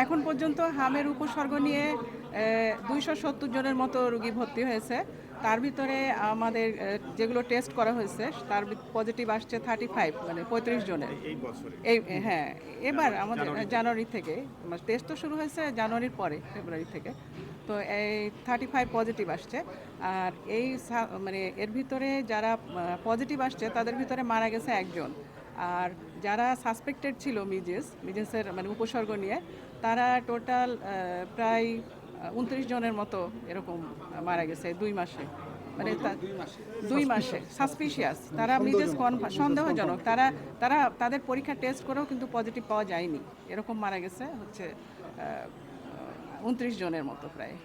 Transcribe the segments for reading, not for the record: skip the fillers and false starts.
এখন পর্যন্ত হামের উপসর্গ নিয়ে 270 জনের মতো রোগী ভর্তি হয়েছে। তার ভিতরে আমাদের যেগুলো টেস্ট করা হয়েছে তার পজিটিভ আসছে 35, মানে 35 জনের। এই বছরে এই হ্যাঁ, এবার আমাদের জানুয়ারি থেকে। জানুয়ারি থেকে টেস্ট তো শুরু হয়েছে জানুয়ারির পরে, ফেব্রুয়ারি থেকে। তো এই 35 পজিটিভ আসছে। আর এই মানে এর ভিতরে যারা পজিটিভ আসছে তাদের ভিতরে মারা গেছে একজন। আর যারা সাসপেক্টেড ছিল মিজেসের মানে উপসর্গ নিয়ে, তারা টোটাল প্রায় 29 জনের মতো এরকম মারা গেছে 2 মাসে। মানে 2 মাসে সাসপিশিয়াস, তারা মিজেস সন্দেহজনক, তারা তারা তাদের পরীক্ষা টেস্ট করেও কিন্তু পজিটিভ পাওয়া যায়নি, এরকম মারা গেছে হচ্ছে 29 জনের মতো প্রায়।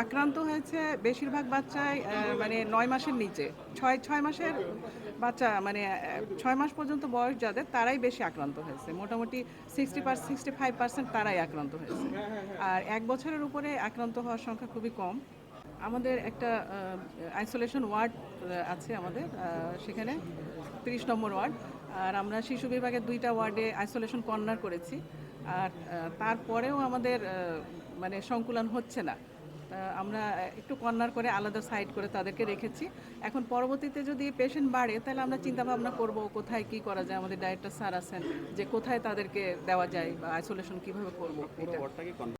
আক্রান্ত হয়েছে বেশিরভাগ বাচ্চাই মানে 9 মাসের নিচে, 6 মাসের বাচ্চা, মানে 6 মাস পর্যন্ত বয়স যাদের, তারাই বেশি আক্রান্ত হয়েছে। মোটামুটি 65% তারাই আক্রান্ত হয়েছে। আর 1 বছরের উপরে আক্রান্ত হওয়ার সংখ্যা খুবই কম। আমাদের একটা আইসোলেশন ওয়ার্ড আছে আমাদের, সেখানে 30 নম্বর ওয়ার্ড। আর আমরা শিশু বিভাগের 2টা ওয়ার্ডে আইসোলেশন কর্নার করেছি। আর তারপরেও আমাদের মানে সংকুলন হচ্ছে না। আমরা একটু কর্নার করে আলাদা সাইড করে তাদেরকে রেখেছি। এখন পরবর্তীতে যদি পেশেন্ট বাড়ে তাহলে আমরা চিন্তা ভাবনা করব কোথায় কি করা যায়। আমাদের ডাইরেক্টর স্যার আছেন যে কোথায় তাদেরকে দেওয়া যায় বা আইসোলেশন কিভাবে করব এটা।